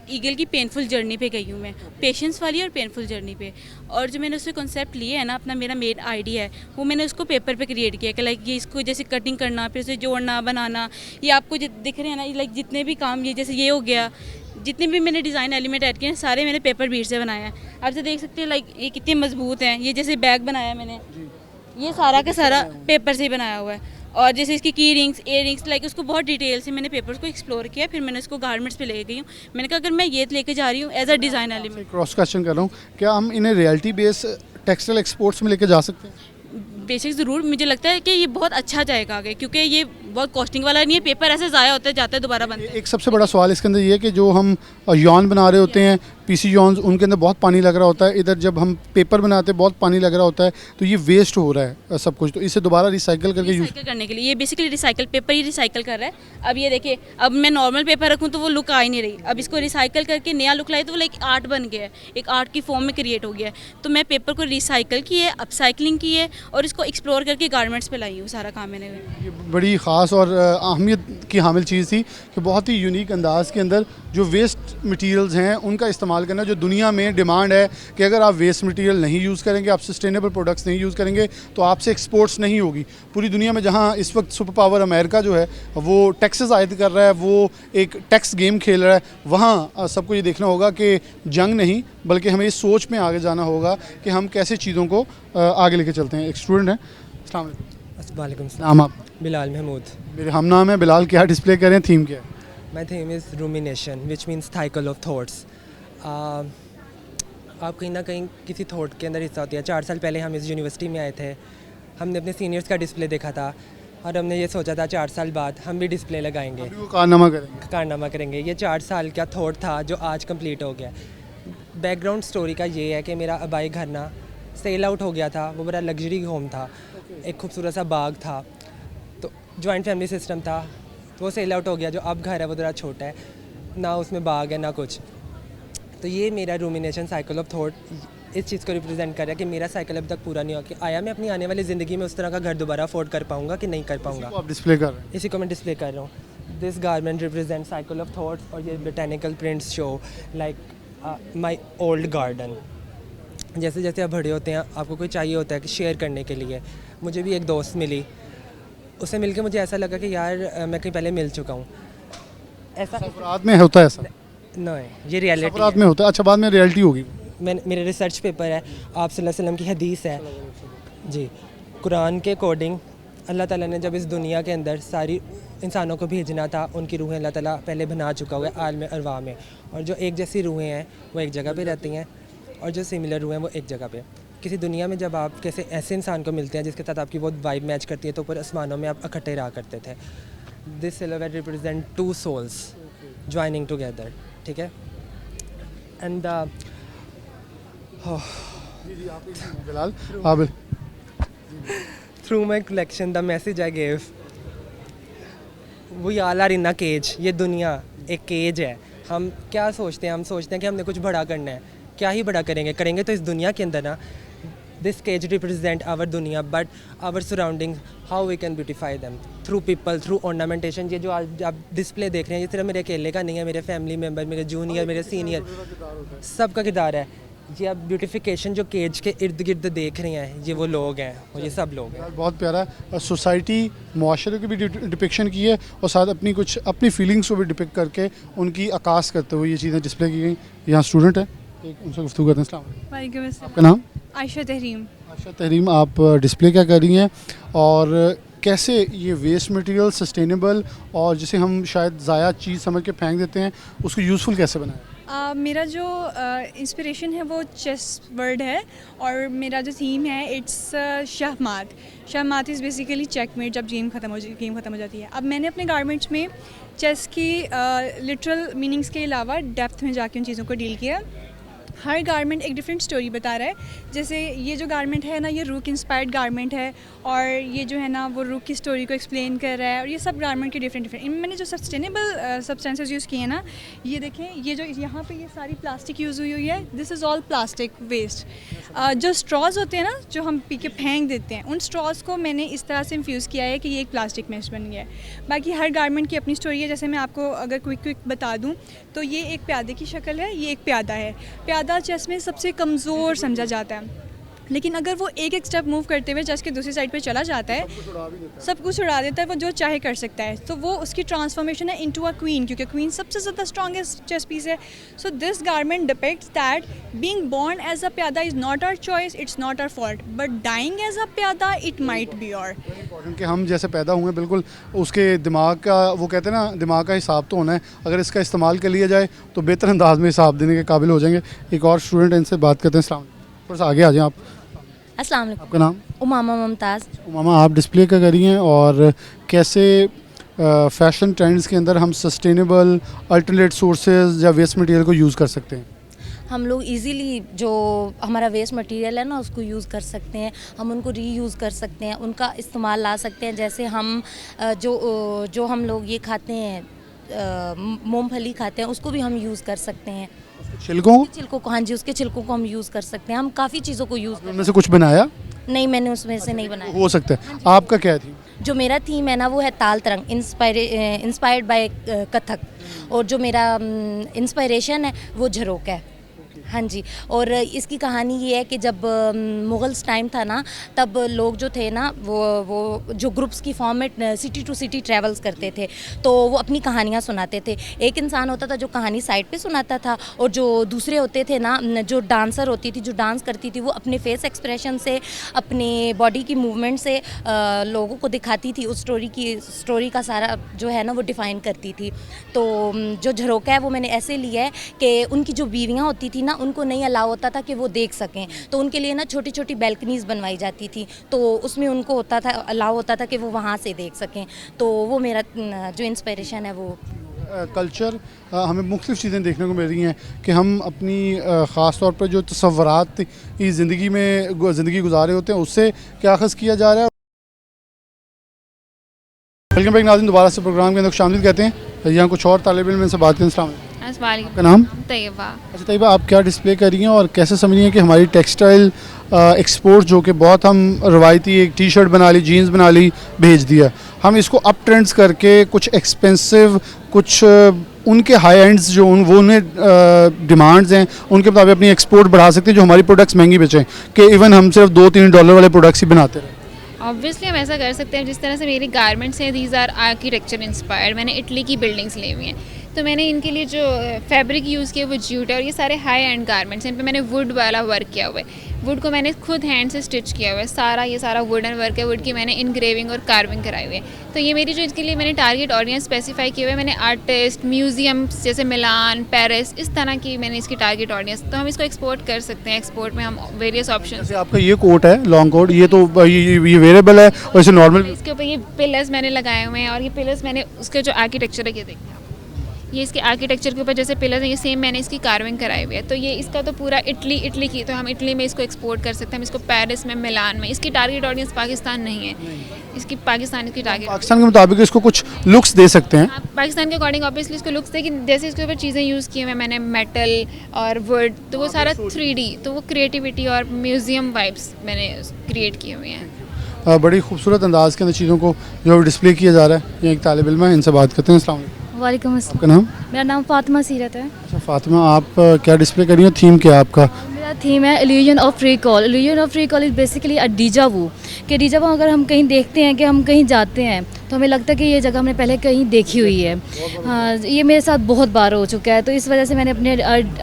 ईगल की पेनफुल जर्नी पे गई हूँ मैं, पेशेंस वाली और पेनफुल जर्नी पे। और जो मैंने उससे कॉन्सेप्ट लिए है ना, अपना मेरा मेन आइडिया है, वो मैंने उसको पेपर पे क्रिएट किया कि लाइक ये इसको जैसे कटिंग करना, फिर उसे जोड़ना, बनाना, ये आपको दिख रहे हैं ना, लाइक जितने भी काम, ये जैसे ये हो गया, जितने भी मैंने डिज़ाइन एलिमेंट ऐड किए हैं सारे मैंने पेपर बीट से बनाया है। आप जो देख सकते हैं लाइक ये कितने मजबूत हैं। ये जैसे बैग बनाया मैंने, ये सारा का सारा पेपर से ही बनाया हुआ है। और जैसे इसकी की रिंग्स, इयर रिंग्स, लाइक उसको बहुत डिटेल से मैंने पेपर्स को एक्सप्लोर किया। फिर मैंने इसको गारमेंट्स पे ले गई हूँ। मैंने कहा अगर मैं ये लेके जा रही हूँ as a design element. Cross question कर रहा हूँ, क्या हम इन्हें रियलिटी बेस टेक्सटाइल एक्सपोर्ट्स में लेके जा सकते हैं? बेसिक ज़रूर, मुझे लगता है कि ये बहुत अच्छा जाएगा आगे, क्योंकि ये बहुत कॉस्टिंग वाला नहीं है, पेपर ऐसे ज़ाया होते जाते हैं, दोबारा बनते हैं। एक सबसे बड़ा सवाल इसके अंदर ये है कि जो हम यॉन बना रहे होते हैं, पीसी यॉन्स, उनके अंदर बहुत पानी लग रहा होता है, इधर जब हम पेपर बनाते हैं बहुत पानी लग रहा होता है, तो ये वेस्ट हो रहा है सब कुछ, तो इसे दोबारा रिसाइकल करके यूज़ रिसाइकल करने के लिए ये बेसिकली रिसाइकल पेपर ही रिसाइकल कर रहा है। अब ये देखिए, अब मैं नॉर्मल पेपर रखूँ तो वो लुक आ ही नहीं रही, अब इसको रिसाइकल करके नया लुक लाई तो वो लाइक आर्ट बन गया है, एक आर्ट की फॉर्म में क्रिएट हो गया है। तो मैं पेपर को रिसाइकल की है, अपसाइकलिंग की है और इसको एक्सप्लोर करके गारमेंट्स पे लाई हूँ, सारा काम मैंने। ये बड़ी ख़ास और अहमियत की हामिल चीज़ थी कि बहुत ही यूनिक अंदाज़ के अंदर जो वेस्ट मटेरियल्स हैं उनका इस्तेमाल करना। जो दुनिया में डिमांड है कि अगर आप वेस्ट मटेरियल नहीं यूज़ करेंगे, आप सस्टेनेबल प्रोडक्ट्स नहीं यूज़ करेंगे तो आपसे एक्सपोर्ट्स नहीं होगी। पूरी दुनिया में जहाँ इस वक्त सुपर पावर अमेरिका जो है वो टैक्सेस आयद कर रहा है, वो एक टैक्स गेम खेल रहा है, वहाँ सबको ये देखना होगा कि जंग नहीं बल्कि हमें इस सोच में आगे जाना होगा कि हम कैसे चीज़ों को आगे लेके चलते हैं। एक स्टूडेंट है, अस्सलाम वालेकुम, नाम आप? बिलाल महमूद। मेरे हम नाम है बिलाल। क्या डिस्प्ले करें, थीम क्या है? माई theme is rumination which means cycle of thoughts. आप कहीं ना कहीं किसी थॉट के अंदर हिस्सा होती है। 4 साल पहले हम इस यूनिवर्सिटी में आए थे, हमने अपने सीनियर्स का डिस्प्ले देखा था और हमने ये सोचा था 4 साल बाद हम भी डिस्प्ले लगाएंगे, वो कारनामा करेंगे। ये 4 साल का थॉट था जो आज कंप्लीट हो गया। बैकग्राउंड स्टोरी का ये है कि मेरा आबाई घर ना सेल आउट हो गया था, वो बड़ा लग्जरी होम था, एक खूबसूरत सा बाग था, तो जॉइंट फैमिली सिस्टम था, तो वो सेल आउट हो गया। जो अब घर है वो ज़रा छोटा है, ना उसमें बाग है ना कुछ। तो ये मेरा रूमिनेशन साइकिल ऑफ थॉट इस चीज़ को रिप्रेजेंट कर रहा है कि मेरा साइकिल अब तक पूरा नहीं हो कि आया मैं अपनी आने वाली ज़िंदगी में उस तरह का घर दोबारा अफोर्ड कर पाऊँगा कि नहीं कर पाऊँगा। आप डिस्प्ले कर रहे हैं? इसी को मैं डिस्प्ले कर रहा हूँ। This garment represent cycle of thoughts और ये botanical prints show like my old garden. जैसे जैसे आप बड़े होते हैं आपको कोई चाहिए होता है कि शेयर करने के लिए। मुझे भी एक दोस्त मिली, उससे मिलके मुझे ऐसा लगा कि यार मैं कहीं पहले मिल चुका हूँ। ऐसा सफरात में होता है ऐसा? नहीं, ये रियलिटी सफरात में होता है। अच्छा, बाद में रियलिटी होगी। मेरे रिसर्च पेपर है, आप सल्लल्लाहु अलैहि वसल्लम की हदीस है जी। कुरान के अकॉर्डिंग अल्लाह ताला ने जब इस दुनिया के अंदर सारी इंसानों को भेजना था, उनकी रूहें अल्लाह ताला पहले बना चुका हुआ है आलम अरवाह में, और जो एक जैसी रूहें हैं वो एक जगह पे रहती हैं और जो सिमिलर रूहें वो एक जगह पे। किसी दुनिया में जब आप कैसे ऐसे इंसान को मिलते हैं जिसके साथ आपकी बहुत वाइब मैच करती है, तो ऊपर आसमानों में आप इकट्ठे रहा करते थे। This silhouette represent 2 souls joining together, ठीक है। एंड बिलाल, आप through my collection the message I gave, we all are in a cage. ये दुनिया एक केज है। हम क्या सोचते हैं? हम सोचते हैं कि हमने कुछ बड़ा करना है। क्या ही बड़ा करेंगे तो इस दुनिया के अंदर ना, दिस केज रिप्रेजेंट आवर दुनिया but our surrounding, how we can beautify them through people, through ornamentation. ये जो आज आप डिस्प्ले देख रहे हैं ये सिर्फ मेरे अकेले का नहीं है, मेरे फैमिली मेम्बर, मेरे जूनियर, मेरे सीनियर, सबका किरदार है। ये आप ब्यूटिफिकेशन जो केज के इर्द गिर्द देख रहे हैं, ये वो लोग हैं और ये सब लोग हैं। बहुत प्यारा सोसाइटी, मुआशरे की भी डिपिक्शन की है और साथ अपनी फीलिंग्स को भी डिपिक्ट करके उनकी अक्कास करते हुए ये चीज़ें डिस्प्ले की गई। यहाँ स्टूडेंट है, एक उनसे गुफ्तगू करते हैं। अस्सलाम वालेकुम, आपका नाम? आयशा तहरीम। आयशा तहरीम, आप डिस्प्ले क्या कर रही हैं और कैसे ये वेस्ट मटेरियल सस्टेनेबल और जिसे हम शायद ज़ाया चीज़ समझ के फेंक देते हैं उसको यूज़फुल कैसे बनाएं? मेरा जो इंस्पिरेशन है वो चेस वर्ड है और मेरा जो थीम है इट्स शहमात। शहमात इज़ बेसिकली चेकमेट, जब गेम ख़त्म हो जाती है। अब मैंने अपने गारमेंट्स में चेस की लिटरल मीनिंग्स के अलावा डेप्थ में जाके उन चीज़ों को डील किया। हर गारमेंट एक डिफरेंट स्टोरी बता रहा है। जैसे ये जो गारमेंट है ना, ये रूक इंस्पायर्ड गारमेंट है और ये जो है ना वो रूक की स्टोरी को एक्सप्लेन कर रहा है। और ये सब गारमेंट के डिफरेंट इनमें मैंने जो सस्टेनेबल सब्सटेंसेस यूज़ किए हैं ना, ये देखें, ये जो यहाँ पे ये सारी प्लास्टिक यूज़ हुई है, this is all plastic waste. जो स्ट्रॉज होते हैं ना जो हम पी के फेंक देते हैं, उन स्ट्रॉज को मैंने इस तरह से इन्फ्यूज़ किया है कि ये एक प्लास्टिक मैश बन गया है। बाकी हर गारमेंट की अपनी स्टोरी है। जैसे मैं आपको अगर क्विक बता दूँ तो ये एक प्यादे की शक्ल है, ये एक प्यादा है। प्यादा चेस में सबसे कमज़ोर समझा जाता है, लेकिन अगर वो एक स्टेप मूव करते हुए चेस के दूसरी साइड पे चला जाता है, सब कुछ उड़ा देता है, वो जो चाहे कर सकता है। तो वो उसकी ट्रांसफॉर्मेशन है इनटू अ क्वीन, क्योंकि क्वीन सबसे ज़्यादा स्ट्रॉन्गेस्ट चेस पीस है। So this garment depicts that being born as a प्यादा is not our choice, it's not our fault, but dying as a प्यादा इट माइट बी और। कि हम जैसे पैदा हुए बिल्कुल उसके दिमाग का, वो कहते हैं ना, दिमाग का हिसाब तो होना है। अगर इसका इस्तेमाल कर लिया जाए तो बेहतर अंदाज में हिसाब देने के काबिल हो जाएंगे। एक और स्टूडेंट इनसे बात करते हैं। अस्सलाम वालेकुम, थोड़ा सा आगे आ जाएँ आप। अस्सलाम वालेकुम। आपका नाम? उमामा मुमताज़। उमामा, आप डिस्प्ले क्या कर रही हैं और कैसे फैशन ट्रेंड्स के अंदर हम सस्टेनेबल अल्टरनेट सोर्सेज या वेस्ट मटेरियल को यूज़ कर सकते हैं? हम लोग इजीली जो हमारा वेस्ट मटेरियल है ना उसको यूज़ कर सकते हैं, हम उनको रीयूज़ कर सकते हैं, उनका इस्तेमाल ला सकते हैं। जैसे हम जो हम लोग ये खाते हैं मूंगफली खाते हैं उसको भी हम यूज़ कर सकते हैं। छिलकों को, हाँ जी, उसके छिलकों को हम यूज़ कर सकते हैं। हम काफ़ी चीज़ों को यूज़ उनमें से कुछ बनाया? नहीं, मैंने उसमें से नहीं बनाया। हो सकता है। आपका क्या थी? जो मेरा थीम है ना वो है ताल तरंग, इंस्पायर्ड बाय कथक, और जो मेरा इंस्पायरेशन है वो झरोका है। हाँ जी, और इसकी कहानी ये है कि जब मुग़ल्स टाइम था ना तब लोग जो थे ना वो जो ग्रुप्स की फॉर्म में सिटी टू सिटी ट्रैवल्स करते थे, तो वो अपनी कहानियाँ सुनाते थे। एक इंसान होता था जो कहानी साइड पे सुनाता था, और जो दूसरे होते थे ना, जो डांसर होती थी, जो डांस करती थी, वो अपने फेस एक्सप्रेशन से, अपने बॉडी की मूवमेंट से लोगों को दिखाती थी। उस स्टोरी का सारा जो है ना वो डिफ़ाइन करती थी। तो जो झरोका है वो मैंने ऐसे लिया है कि उनकी जो बीवियाँ होती थी ना उनको नहीं अलाउ होता था कि वो देख सकें, तो उनके लिए ना छोटी छोटी बैल्कनीज़ बनवाई जाती थी, तो उसमें उनको होता था, अलाउ होता था कि वो वहाँ से देख सकें। तो वो मेरा जो इंस्पिरेशन है वो कल्चर हमें मुख्तलिफ़ चीज़ें देखने को मिल रही हैं कि हम अपनी ख़ास तौर पर जो तसव्वुरात की ज़िंदगी गुजारे होते हैं उससे क्या अख़ज़ किया जा रहा है। वेलकम बैक नाज़रीन, दोबारा से प्रोग्राम के अंदर शामिल कहते हैं। यहाँ कुछ और तालिब इल्म से बात करें। आपका नाम? तैयबा। अच्छा तैयबा, आप क्या डिस्प्ले कर रही हैं और कैसे समझ रही हैं कि हमारी टेक्सटाइल एक्सपोर्ट जो कि बहुत हम रवायती एक टी शर्ट बना ली, जीन्स बना ली, भेज दिया, हम इसको अप ट्रेंड्स करके कुछ एक्सपेंसिव, कुछ उनके हाई एंड्स जो वो उन्हें डिमांड्स हैं उनके मुताबिक अपनी एक्सपोर्ट बढ़ा सकते हैं, जो हमारी प्रोडक्ट्स महंगी बेचें, कि इवन हम सिर्फ $2-3 वाले प्रोडक्ट्स ही बनाते रहे? ऑब्वियसली हम ऐसा कर सकते हैं। जिस तरह से मेरी गारमेंट्स हैं, दीज आर आर्किटेक्चर इंस्पायर्ड। मैंने इटली की बिल्डिंग्स ली हुई हैं, तो मैंने इनके लिए जो फैब्रिक यूज़ किया वो जूट है, और ये सारे हाई एंड गारमेंट्स हैं। इन पे मैंने वुड वाला वर्क किया हुआ है। वुड को मैंने खुद हैंड से स्टिच किया हुआ है। ये सारा वुडन वर्क है। वुड की मैंने इनग्रेविंग और कार्विंग कराई हुई है। तो ये मेरी जो इसके लिए मैंने टारगेट ऑडियंस स्पेसिफाई किया हुआ है। मैंने आर्टिस्ट, म्यूजियम्स जैसे मिलान, पेरिस, इस तरह की मैंने इसकी टारगेट ऑडियंस। तो हम इसको एक्सपोर्ट कर सकते हैं। एक्सपोर्ट में हम वेरियस ऑप्शन। जैसे आपका ये कोट है, लॉन्ग कोट, ये तो ये वेरिएबल है और इसे नॉर्मल। इसके ऊपर ये पिलर्स मैंने लगाए हुए हैं, और ये पिलर्स मैंने उसके जो आर्किटेक्चर है ये देखते हैं, ये इसके आर्किटेक्चर के ऊपर जैसे पिलर्स हैं, ये सेम मैंने इसकी कार्विंग कराई हुई है। तो ये इसका तो पूरा इटली की, तो हम इटली में इसको एक्सपोर्ट कर सकते हैं। हम इसको पेरिस में, मिलान में। इसकी टारगेट ऑडियंस पाकिस्तान नहीं है, इसकी पाकिस्तान की टारगेट। पाकिस्तान के मुताबिक इसको कुछ लुक्स दे सकते हैं। पाकिस्तान के अकॉर्डिंग ऑब्वियसली इसको लुक्स, लेकिन जैसे इसके ऊपर चीज़ें यूज़ की हुई हैं मैंने, मेटल और वुड, तो वो सारा 3D, तो वो क्रिएटिविटी और म्यूज़ियम वाइब्स मैंने क्रिएट की हुई हैं। बड़ी खूबसूरत अंदाज़ के अंदर चीज़ों को जो डिस्प्ले किया जा रहा है। ये एक तालिब इल्म है, इनसे बात करते हैं। अस्सलाम वालेकुम। वालेकुम अस्सलाम। आपका नाम? मेरा नाम फ़ातिमा सीरत है। अच्छा फ़ातिमा, आप क्या डिस्प्ले कर रही हैं? थीम क्या है आपका? मेरा थीम है illusion of recall. Illusion of recall is basically a deja vu, कि डीजा वू अगर हम कहीं देखते हैं, कि हम कहीं जाते हैं, तो हमें लगता है कि ये जगह हमने पहले कहीं देखी हुई है। हाँ, ये मेरे साथ बहुत बार हो चुका है, तो इस वजह से मैंने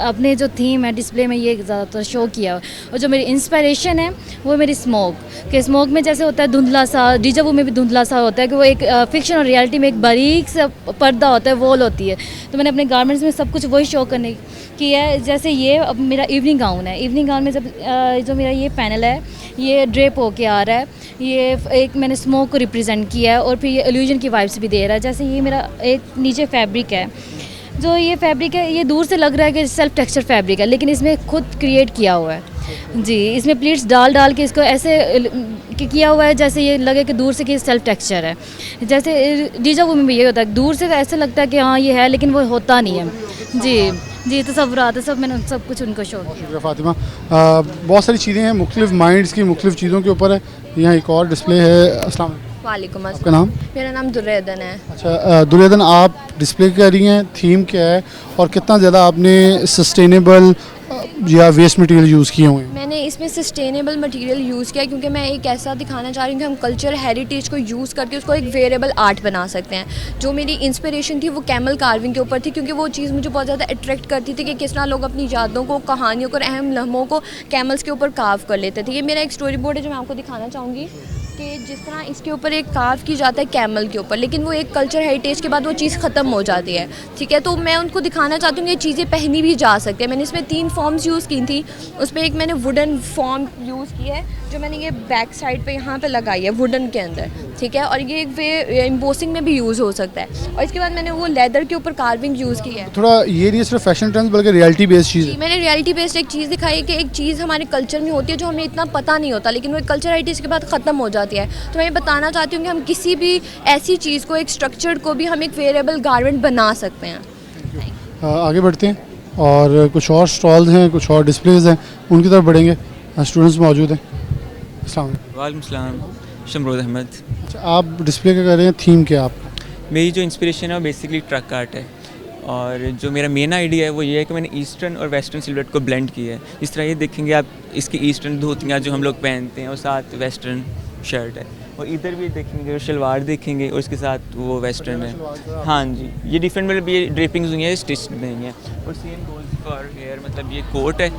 अपने जो थीम है डिस्प्ले में ये ज़्यादातर शो किया। और जो मेरी इंस्पिरेशन है वो मेरी स्मोक, कि स्मोक में जैसे होता है धुंधला सा, डीजा वू में भी धुंधला सा होता है, कि वो एक फिक्शन और रियलिटी में एक बारीक सा पर्दा होता है, वॉल होती है। तो मैंने अपने गारमेंट्स में सब कुछ वही शो करने की है। जैसे ये अब मेरा इवनिंग गाउन है। इवनिंग गाउन में जब जो मेरा ये पैनल है, ये ड्रेप होके आ रहा है, ये एक मैंने स्मोक को रिप्रेजेंट किया है, और फिर ये इल्यूजन की वाइब्स भी दे रहा है। जैसे ये मेरा एक नीचे फैब्रिक है, जो ये फैब्रिक है ये दूर से लग रहा है कि सेल्फ टेक्सचर फैब्रिक है, लेकिन इसमें खुद क्रिएट किया हुआ है जी। इसमें प्लीट्स डाल के इसको ऐसे किया हुआ है जैसे ये लगे कि दूर से कि सेल्फ टेक्सचर है। जैसे डीजा वू में भी ये होता है, दूर से ऐसे लगता है कि हाँ ये है, लेकिन वो होता नहीं है जी। तसव्वुरात है सब, मैंने सब कुछ उनको शो किया। फ़ातिमा, बहुत सारी चीज़ें हैं, मुख्तलिफ माइंड्स की मुख्तलिफ चीज़ों के ऊपर है। यहाँ एक और डिस्प्ले है। अस्सलाम वालेकुम अस्सलाम। आपका नाम? मेरा नाम दुर्योधन है। अच्छा दुर्योधन, आप डिस्प्ले कर रही हैं, थीम क्या है और कितना ज़्यादा आपने सस्टेनेबल या वेस्ट मटेरियल यूज़ किए हुए हैं? मैंने इसमें सस्टेनेबल मटेरियल यूज़ किया क्योंकि मैं एक ऐसा दिखाना चाह रही हूँ कि हम कल्चर हेरिटेज को यूज़ करके उसको एक वेरिएबल आर्ट बना सकते हैं। जो मेरी इंस्पिरेशन थी वो कैमल कार्विंग के ऊपर थी, क्योंकि वो चीज़ मुझे बहुत ज़्यादा अट्रैक्ट करती थी कि किस तरह लोग अपनी यादों को, कहानियों को और अहम लम्हों को कैमल्स के ऊपर कार्व कर लेते थे। ये मेरा एक स्टोरी बोर्ड है जो मैं आपको दिखाना चाहूँगी कि कि जिस तरह इसके ऊपर एक कार्व की जाता है कैमल के ऊपर, लेकिन वो एक कल्चर हेरिटेज के बाद वो चीज़ ख़त्म हो जाती है, ठीक है। तो मैं उनको दिखाना चाहती हूँ कि ये चीज़ें पहनी भी जा सकती है। मैंने इसमें 3 फॉर्म्स यूज़ की थी, उसमें एक मैंने वुडन फॉर्म यूज़ की है जो मैंने ये बैक साइड पे यहाँ पे लगाई है वुडन के अंदर, ठीक है। और ये एक वे एम्बोसिंग में भी यूज़ हो सकता है। और इसके बाद मैंने वो लेदर के ऊपर कार्विंग यूज़ की है। थोड़ा ये नहीं सिर्फ फैशन ट्रेंड्स बल्कि रियलिटी बेस्ड चीज़ है। मैंने रियलिटी बेस्ड एक चीज़ दिखाई है कि एक चीज़ हमारे कल्चर में होती है जो हमें इतना पता नहीं होता, लेकिन वो एक कल्चर हेरिटेज के बाद ख़त्म हो जाती है। तो मैं ये बताना चाहती हूँ कि हम किसी भी ऐसी चीज़ को, एक स्ट्रक्चर्ड को भी हम एक वेरिएबल गारमेंट बना सकते हैं। आगे बढ़ते हैं और कुछ और स्टॉल्स हैं, कुछ और डिस्प्लेज हैं, उनकी तरफ बढ़ेंगे। स्टूडेंट्स मौजूद हैं। अस्सलाम वालेकुम सलाम, शमरोद अहमद। अच्छा, आप डिस्प्ले क्या कर रहे हैं, थीम क्या है आपका? मेरी जो इंस्पिरेशन है वो बेसिकली ट्रक आर्ट है, और जो मेरा मेन आइडिया है वो ये है कि मैंने ईस्टर्न और वेस्टर्न सिलुएट को ब्लेंड किया है। इस तरह ये देखेंगे आप, इसकी ईस्टर्न धोतियाँ जो हम लोग पहनते हैं और साथ वेस्टर्न शर्ट है, और इधर भी देखेंगे शलवार देखेंगे और इसके साथ वो वेस्टर्न है। हाँ जी, ये डिफरेंट मतलब ये ड्रेपिंग्स हुई हैं, स्टिच नहीं है। और सेम गोल्स फॉर हेयर, मतलब ये कोट है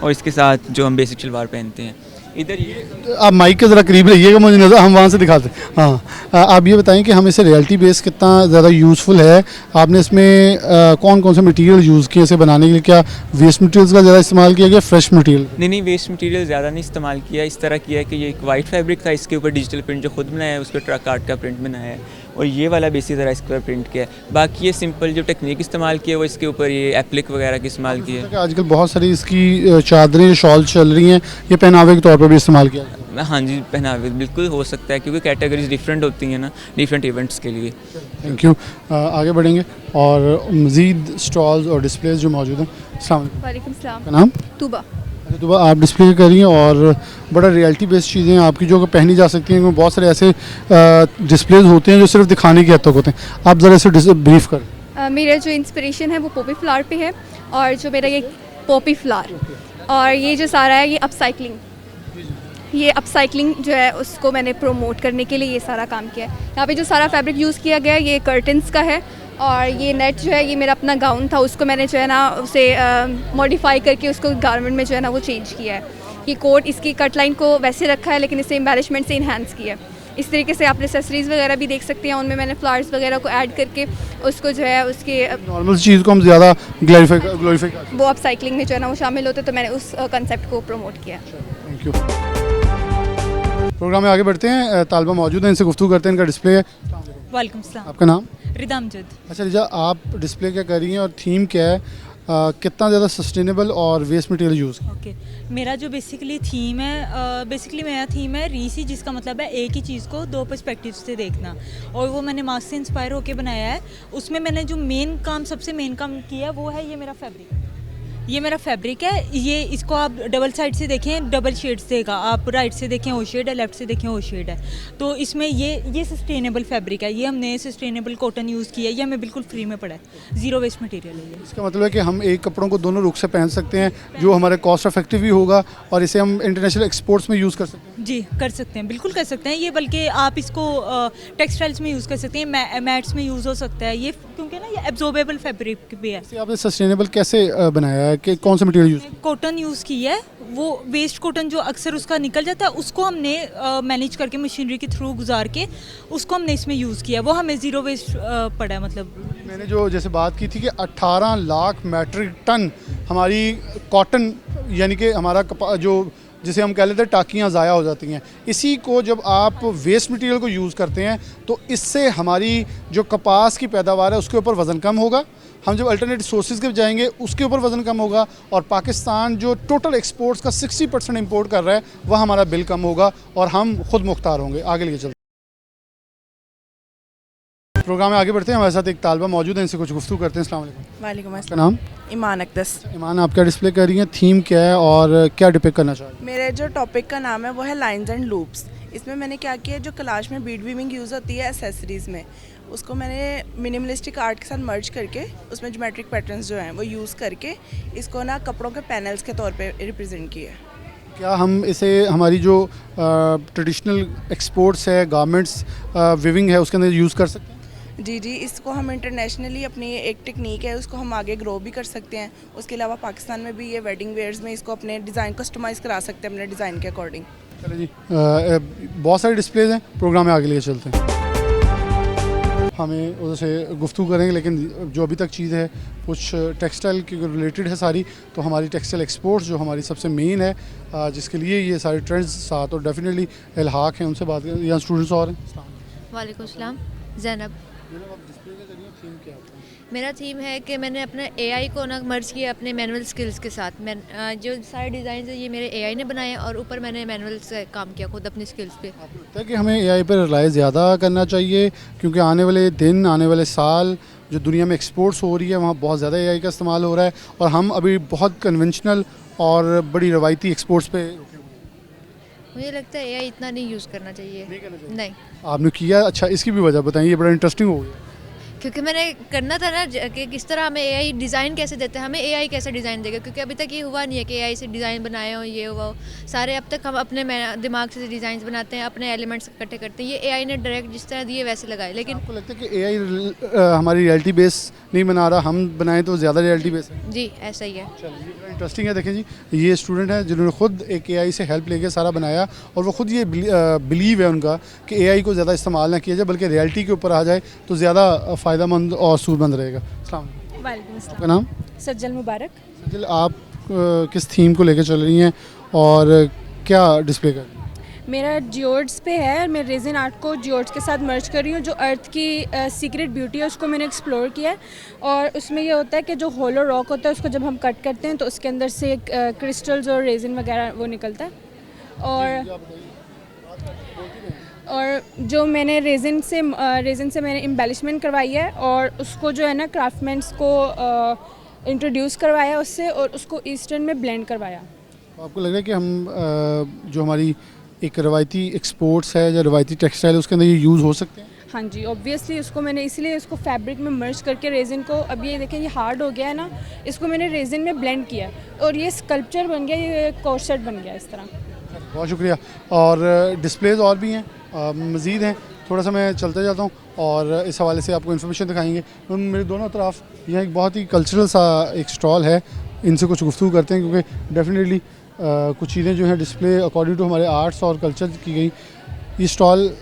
और इसके साथ जो हम बेसिक शलवार पहनते हैं। इधर ये आप माइक के ज़रा करीब रहिएगा, मुझे नज़र हम वहाँ से दिखाते हैं। हाँ, आप ये बताएं कि हम इसे रियलिटी बेस कितना ज़्यादा यूज़फुल है। आपने इसमें कौन कौन से मटेरियल यूज़ किए इसे बनाने के लिए? क्या वेस्ट मटेरियल्स का ज़्यादा इस्तेमाल किया गया, फ्रेश मटेरियल? नहीं, वेस्ट मटेरियल ज़्यादा नहीं इस्तेमाल किया। इस तरह किया है कि ये एक वाइट फैब्रिक था, इसके ऊपर डिजिटल प्रिंट जो खुद बनाया है उसके ट्रक आर्ट का प्रिंट बनाया है, और ये वाला बेसिक तरह इसके ऊपर प्रिंट किया है। बाकी ये सिंपल जो टेक्निक इस्तेमाल किया है वो इसके ऊपर ये एप्लिक वगैरह की इस्तेमाल किया है। आजकल बहुत सारी इसकी चादरें, शॉल चल रही हैं, ये पहनावे के तौर पर भी इस्तेमाल किया है। हाँ जी, पहनावे बिल्कुल हो सकता है क्योंकि कैटेगरीज डिफरेंट होती हैं ना, डिफरेंट इवेंट्स के लिए। Thank you. आगे बढ़ेंगे और मज़ीद स्टॉल्स और डिस्प्लेज जो मौजूद हैं। अस्सलाम वालेकुम सलाम। का नाम? तूबा। तो आप डिस्प्ले कर रही हैं और बड़ा रियलिटी बेस्ड चीज़ें आपकी जो पहनी जा सकती हैं। बहुत सारे ऐसे डिस्प्लेज होते हैं जो सिर्फ दिखाने के हद तक होते हैं, आप ज़रा इसे ब्रीफ करें। मेरा जो इंस्पिरेशन है वो पॉपी फ्लावर पे है, और जो मेरा ये पॉपी फ्लावर और ये जो सारा है ये अपसाइक्लिंग जो है उसको मैंने प्रमोट करने के लिए ये सारा काम किया है। यहाँ पे जो सारा फैब्रिक यूज़ किया गया है ये कर्टन्स का है, और ये नेट जो है ये मेरा अपना गाउन था, उसको मैंने जो है ना उसे मॉडिफाई करके उसको गारमेंट में जो है ना वो चेंज किया है। ये कोट इसकी कट लाइन को वैसे रखा है लेकिन इसे एम्बेलिशमेंट से इन्हांस किया है। इस तरीके से आप एक्सेसरीज़ वगैरह भी देख सकते हैं, उनमें मैंने फ्लावर्स वगैरह को ऐड करके उसको जो है उसके नॉर्मल चीज़ को हम ज़्यादा ग्लोरीफाई वो अपसाइक्लिंग में जो है ना वो शामिल होते, तो मैंने उस कंसेप्ट को प्रमोट किया। Thank you. प्रोग्राम में आगे बढ़ते हैं। तालिबा मौजूद हैं, इनसे गुफ्तगू करते हैं। इनका डिस्प्ले है। वालेकुम सलाम। आपका नाम? रिदा अमजद। अच्छा रिजा, आप डिस्प्ले क्या कर रही हैं और थीम क्या है? कितना ज़्यादा सस्टेनेबल और वेस्ट मटेरियल यूज़? ओके, मेरा जो बेसिकली थीम है, मेरा थीम है रीसी, जिसका मतलब है एक ही चीज़ को 2 पर्सपेक्टिव से देखना, और वो मैंने मास्क से इंस्पायर होकर बनाया है। उसमें मैंने जो सबसे मेन काम किया वो है ये मेरा फैब्रिक। ये मेरा फैब्रिक है, ये इसको आप डबल साइड से देखें, डबल शेड्स देगा। आप राइट से देखें वो शेड है, लेफ्ट से देखें वो शेड है। तो इसमें ये सस्टेनेबल फैब्रिक है, ये हमने सस्टेनेबल कॉटन यूज़ किया है, ये हमें बिल्कुल फ्री में पड़ा है, ज़ीरो वेस्ट मटेरियल है ये। इसका मतलब है कि हम एक कपड़ों को दोनों रुख से पहन सकते हैं, जो हमारे कॉस्ट इफेक्टिव भी होगा, और इसे हम इंटरनेशनल एक्सपोर्ट्स में यूज़ कर सकते हैं। जी कर सकते हैं, बिल्कुल कर सकते हैं ये, बल्कि आप इसको टेक्सटाइल्स में यूज़ कर सकते हैं, मैट्स में यूज़ हो सकता है ये, क्योंकि ना ये एब्जॉर्बेबल फैब्रिक भी है। आपने सस्टेनेबल कैसे बनाया है, कि कौन सा मटेरियल यूज़? कॉटन यूज़ की है, वो वेस्ट कॉटन जो अक्सर उसका निकल जाता है उसको हमने मैनेज करके मशीनरी के थ्रू गुजार के उसको हमने इसमें यूज़ किया, वो हमें ज़ीरो वेस्ट पड़ा है। मतलब मैंने जो जैसे बात की थी कि 18 लाख मैट्रिक टन हमारी कॉटन, यानी कि हमारा जो जिसे हम कह लेते हैं टाकियाँ ज़ाया हो जाती हैं, इसी को जब आप वेस्ट मटेरियल को यूज़ करते हैं तो इससे हमारी जो कपास की पैदावार है उसके ऊपर वज़न कम होगा। हम जब अल्टरनेटिव सोर्सेज के जाएंगे उसके ऊपर वज़न कम होगा, और पाकिस्तान जो टोटल एक्सपोर्ट्स का 60% इंपोर्ट कर रहा है वह हमारा बिल कम होगा और हम खुद मुख्तार होंगे। आगे लेके चलते प्रोग्राम में आगे बढ़ते हैं। हमारे साथ एक तालिबा मौजूद है, इनसे कुछ गुफ्तगू करते हैं। अस्सलाम वालेकुम। वालेकुम अस्सलाम। नाम? ईमान अक्दस। ईमान, आप क्या डिस्प्ले कर रही हैं, थीम क्या है और क्या डिपिक्ट करना चाह रही हैं? मेरे जो टॉपिक का नाम है वो है लाइंस एंड लूप्स। इसमें मैंने क्या किया, जो कलाश में बीड वीविंग यूज़ होती है एसेसरीज़ में, उसको मैंने मिनिमलिस्टिक आर्ट के साथ मर्ज करके उसमें ज्योमेट्रिक पैटर्न्स जो हैं वो यूज़ करके इसको ना कपड़ों के पैनल्स के तौर पे रिप्रेजेंट किया है। क्या हम इसे हमारी जो ट्रेडिशनल एक्सपोर्ट्स है, गारमेंट्स वीविंग है, उसके अंदर यूज़ कर सकते हैं? जी, इसको हम इंटरनेशनली अपनी एक टेक्निक है उसको हम आगे ग्रो भी कर सकते हैं। उसके अलावा पाकिस्तान में भी ये वेडिंग वेयर्स में इसको अपने डिज़ाइन कस्टमाइज़ करा सकते हैं अपने डिज़ाइन के अकॉर्डिंग। चलिए जी, बहुत सारे डिस्प्लेज हैं, प्रोग्राम में आगे लिए चलते हैं। हमें उधर से गुफ्तगू करेंगे, लेकिन जो अभी तक चीज़ है कुछ टेक्सटाइल के रिलेटेड है सारी, तो हमारी टेक्सटाइल एक्सपोर्ट्स जो हमारी सबसे मेन है, जिसके लिए ये सारे ट्रेंड्स साथ और डेफिनेटली इल्हाक हैं, उनसे बात करें। यहाँ स्टूडेंट्स और हैं। वालेकुम सलाम, ज़ैनब। मेरा थीम है कि मैंने अपने एआई को ना मर्ज किया अपने मैनुअल स्किल्स के साथ। मैं जो सारे डिज़ाइन है ये मेरे एआई ने बनाए और ऊपर मैंने मैनुअल से काम किया खुद अपनी स्किल्स पे। लगता है कि हमें एआई पर रिलाई ज़्यादा करना चाहिए, क्योंकि आने वाले दिन, आने वाले साल जो दुनिया में एक्सपोर्ट्स हो रही है वहाँ बहुत ज़्यादा एआई का इस्तेमाल हो रहा है, और हम अभी बहुत कन्वेंशनल और बड़ी रवायती एक्सपोर्ट्स पे। मुझे लगता है एआई इतना नहीं यूज़ करना चाहिए। नहीं। आपने किया, अच्छा इसकी भी वजह बताइए, ये बड़ा इंटरेस्टिंग हो गया। क्योंकि मैंने करना था ना कि किस तरह हमें एआई डिज़ाइन कैसे देते हैं, हमें एआई कैसे डिज़ाइन देगा, क्योंकि अभी तक ये हुआ नहीं है कि एआई से डिज़ाइन बनाए हो, ये हुआ हो। सारे अब तक हम अपने दिमाग से डिज़ाइन बनाते हैं, अपने एलिमेंट्स इकट्ठे करते हैं। ये एआई ने डायरेक्ट जिस तरह दिए वैसे लगाए। लेकिन आपको लगता है कि एआई हमारी रियलिटी बेस नहीं बना रहा, हम बनाएं तो ज़्यादा रियलिटी बेस है? जी ऐसा ही है। चलिए, इंटरेस्टिंग है। देखें जी, ये स्टूडेंट हैं जिन्होंने खुद एक एआई से हेल्प लेके सारा बनाया, और वो खुद ये बिलीव है उनका कि एआई को ज़्यादा इस्तेमाल ना किया जाए, बल्कि रियलिटी के ऊपर आ जाए तो ज़्यादा फ़ायदेमंद और सूदमंद रहेगा। अस्सलाम वालेकुम। आपका नाम? सज्जल मुबारक। सज्जल, आप किस थीम को लेकर चल रही हैं और क्या डिस्प्ले कर रही हैं? मेरा जियोड्स पे है, मैं रेजिन आर्ट को जियोड्स के साथ मर्ज कर रही हूँ। जो अर्थ की सीक्रेट ब्यूटी है उसको मैंने एक्सप्लोर किया है, और उसमें ये होता है कि जो होलो रॉक होता है उसको जब हम कट करते हैं तो उसके अंदर से क्रिस्टल्स और रेजिन वगैरह वो निकलता है। और जो मैंने रेजिन से मैंने एम्बेलिशमेंट करवाई है, और उसको जो है ना क्राफ्टमैन्स को इंट्रोड्यूस करवाया उससे, और उसको ईस्टर्न में ब्लेंड करवाया। आपको लग रहा है कि हम जो हमारी एक रवायती एक्सपोर्ट्स है या रवायती टेक्सटाइल, उसके अंदर ये यूज़ हो सकते हैं? हाँ जी, ऑब्वियसली उसको मैंने इसलिए इसको फैब्रिक में मर्ज करके रेजिन को, अब ये देखें ये हार्ड हो गया है ना, इसको मैंने रेजिन में ब्लेंड किया और ये स्कल्पचर बन गया, ये कोर्सेट बन गया इस तरह। बहुत शुक्रिया। और डिस्प्लेज और भी हैं, मज़ीद हैं, थोड़ा सा मैं चलते जाता हूँ और इस हवाले से आपको इन्फॉर्मेशन दिखाएंगे। मेरे दोनों तरफ यहाँ एक बहुत ही कल्चरल सा एक स्टॉल है, इनसे कुछ गुफ्तगू करते हैं, क्योंकि डेफिनेटली कुछ चीज़ें जो हैं डिस्प्ले अकॉर्डिंग टू हमारे आर्ट्स और कल्चर की गई। ये स्टॉल।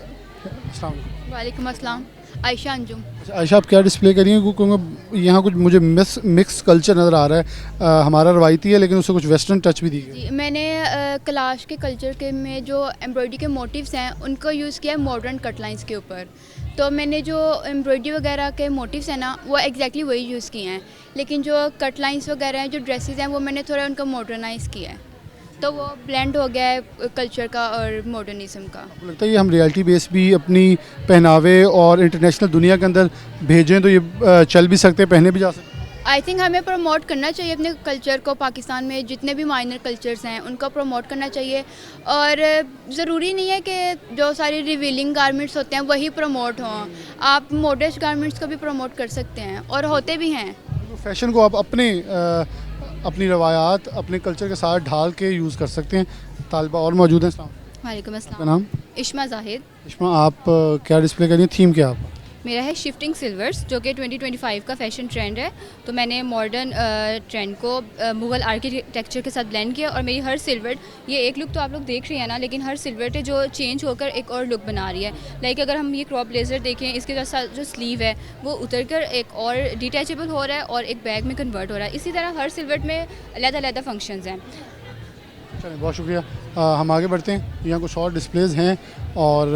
वालेकुम अस्सलाम, आयशा अंजुम। आयशा, आप क्या डिस्प्ले करिए, क्योंकि यहाँ कुछ मुझे मिक्स कल्चर नज़र आ रहा है। हमारा रवायती है लेकिन उससे कुछ वेस्टर्न टच भी दी गई। मैंने कलाश के कल्चर के में जो एम्ब्रॉयडरी के मोटिव्स हैं उनको यूज़ किया है मॉडर्न कट लाइंस के ऊपर। तो मैंने जो एम्ब्रॉयडरी वगैरह के मोटिव्स हैं ना वो एग्जैक्टली वही यूज़ किए हैं, लेकिन जो कट लाइंस वगैरह हैं, जो ड्रेसेस हैं, वो मैंने थोड़ा उनका मॉडर्नाइज़ किया है, तो वो ब्लेंड हो गया है कल्चर का और मॉडर्निज्म का। लगता है ये हम रियलिटी बेस भी अपनी पहनावे और इंटरनेशनल दुनिया के अंदर भेजें तो ये चल भी सकते हैं, पहने भी जा सकते हैं। आई थिंक हमें प्रमोट करना चाहिए अपने कल्चर को। पाकिस्तान में जितने भी माइनर कल्चर्स हैं उनको प्रमोट करना चाहिए, और ज़रूरी नहीं है कि जो सारी रिवीलिंग गारमेंट्स होते हैं वही प्रमोट हों, आप मॉडर्न गारमेंट्स को भी प्रमोट कर सकते हैं और होते भी हैं। फैशन को आप अपनी रवायात, अपने कल्चर के साथ ढाल के यूज़ कर सकते हैं। तालिबा और मौजूद हैं। वालेकुम अस्सलाम। आपका नाम? इश्मा जाहिद। इश्मा, आप क्या डिस्प्ले करिए, थीम क्या आपका? मेरा है शिफ्टिंग सिल्वर्स, जो कि 2025 का फैशन ट्रेंड है। तो मैंने मॉडर्न ट्रेंड को मुग़ल आर्किटेक्चर के साथ ब्लेंड किया, और मेरी हर सिल्वर, ये एक लुक तो आप लोग देख रही हैं ना, लेकिन हर सिल्वर है जो चेंज होकर एक और लुक बना रही है। लाइक अगर हम ये क्रॉप ब्लेज़र देखें, इसके साथ जो स्लीव है वो उतर कर एक और डिटैचेबल हो रहा है और एक बैग में कन्वर्ट हो रहा है। इसी तरह हर सिल्वर में अलग-अलग फंक्शंस हैं। चलिए, बहुत शुक्रिया। हम आगे बढ़ते हैं। यहाँ कुछ और डिस्प्लेज हैं और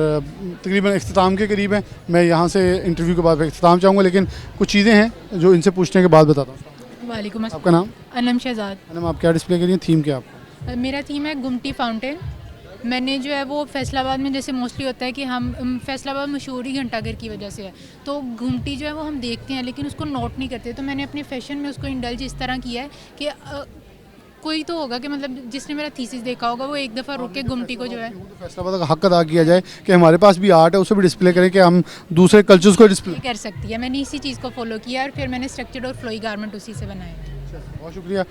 तकरीबन इख्तिताम के करीब हैं। मैं यहाँ से इंटरव्यू के बाद इख्तिताम चाहूँगा, लेकिन कुछ चीज़ें हैं जो इनसे पूछने के बाद बताता हूँ। वालेकुम अस्सलाम। आपका नाम? अनम शहजाद। अनम, आप क्या डिस्प्ले करिए, थीम क्या आपका? मेरा थीम है गुमटी फाउंटेन। मैंने जो है वो फैसलाबाद में जैसे मोस्टली होता है कि हम फैसलाबाद मशहूर ही घंटाघर की वजह से है, तो घुमटी जो है वो हम देखते हैं लेकिन उसको नोट नहीं करते। तो मैंने अपने फैशन में उसको इंडल्ज इस तरह किया है कि कोई तो होगा कि मतलब जिसने मेरा थीसिस देखा होगा वो एक दफ़ा रुक के गुमटी को जो है फैसलाबाद का हक अदा किया जाए कि हमारे पास भी आर्ट है, उसे भी डिस्प्ले करें कि हम दूसरे कल्चर्स को डिस्प्ले कर सकती है। मैंने इसी चीज़ को फॉलो किया और फिर मैंने स्ट्रक्चर्ड और फ्लोई गारमेंट उसी से बनाया। बहुत शुक्रिया।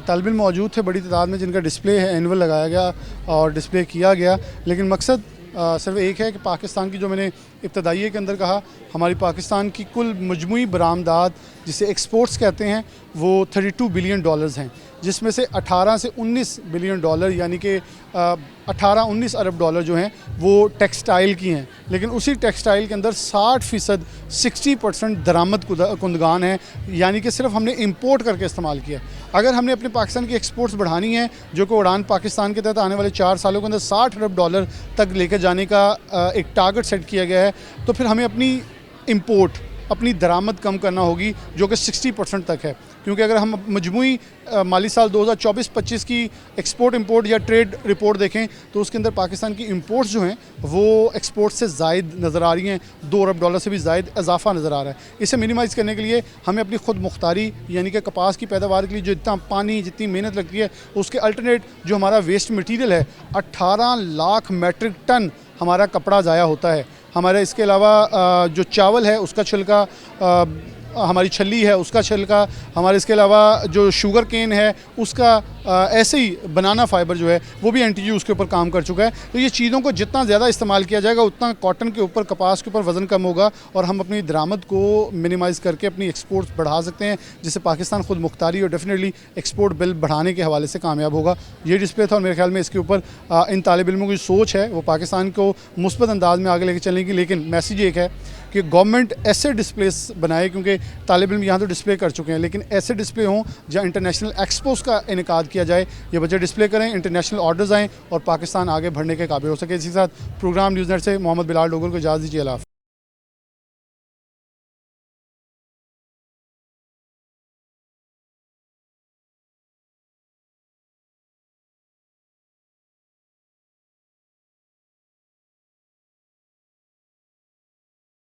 तालिब इल्म मौजूद थे बड़ी तादाद में जिनका डिस्प्ले है एनुअल लगाया गया और डिस्प्ले किया गया, लेकिन मकसद सिर्फ एक है कि पाकिस्तान की जो मैंने इब्तदाइये के अंदर कहा, हमारी पाकिस्तान की कुल मजमूई बरामदात जिसे एक्सपोर्ट्स कहते हैं वो 32 बिलियन डॉलर्स हैं, जिसमें से 18 से 19 बिलियन डॉलर यानी कि 18-19 अरब डॉलर जो हैं वो टेक्सटाइल की हैं। लेकिन उसी टेक्सटाइल के अंदर 60% 60% दरामद कुंदगान है, यानी कि सिर्फ हमने इंपोर्ट करके इस्तेमाल किया। अगर हमने अपने पाकिस्तान की एक्सपोर्ट्स बढ़ानी है, जो कि उड़ान पाकिस्तान के तहत आने वाले 4 सालों के अंदर 60 अरब डॉलर तक लेकर जाने का एक टारगेट सेट किया गया है, तो फिर हमें अपनी इंपोर्ट, अपनी दरामद कम करना होगी, जो कि 60% तक है। क्योंकि अगर हम मजमूई माली साल 2024-25 की एक्सपोर्ट इंपोर्ट या ट्रेड रिपोर्ट देखें तो उसके अंदर पाकिस्तान की इंपोर्ट्स जो हैं वो एक्सपोर्ट से ज़ायद नज़र आ रही हैं, 2 अरब डॉलर से भी ज़ायद इजाफा नज़र आ रहा है। इसे मिनिमाइज़ करने के लिए हमें अपनी खुद मुख्तारी यानी कि कपास की पैदावार के लिए जो इतना पानी, जितनी मेहनत लगती है, उसके अल्टरनेट जो हमारा वेस्ट मटीरियल है, 18 लाख मेट्रिक टन हमारा कपड़ा ज़ाया होता है। हमारे इसके अलावा जो चावल है उसका छिलका, हमारी छल्ली है उसका छिलका, हमारे इसके अलावा जो शुगर केन है उसका, ऐसे ही बनाना फाइबर जो है वो भी एंटी यूज़ के ऊपर काम कर चुका है। तो ये चीज़ों को जितना ज़्यादा इस्तेमाल किया जाएगा उतना कॉटन के ऊपर, कपास के ऊपर वज़न कम होगा और हम अपनी दरामद को मिनिमाइज़ करके अपनी एक्सपोर्ट्स बढ़ा सकते हैं, जिससे पाकिस्तान खुद मुख्तारी और डेफिनेटली एक्सपोर्ट बिल बढ़ाने के हवाले से कामयाब होगा। ये डिस्प्ले था और मेरे ख्याल में इसके ऊपर इन तालिब इल्मों की सोच है वो पाकिस्तान को मुस्बत अंदाज में आगे लेके चलने की। लेकिन मैसेज एक है कि गवर्नमेंट ऐसे डिस्प्लेस बनाए, क्योंकि तालिब इल्म यहाँ तो डिस्प्ले कर चुके हैं, लेकिन ऐसे डिस्प्ले हों जहाँ इंटरनेशनल एक्सपोज का इनेकाद किया जाए, ये बच्चे डिस्प्ले करें, इंटरनेशनल ऑर्डर्स आएँ और पाकिस्तान आगे बढ़ने के काबिल हो सके। इसी के साथ प्रोग्राम न्यूज़ नेट से मोहम्मद बिलाल डोगर को इजाज़त दीजिए। अल्लाह हाफ़िज़।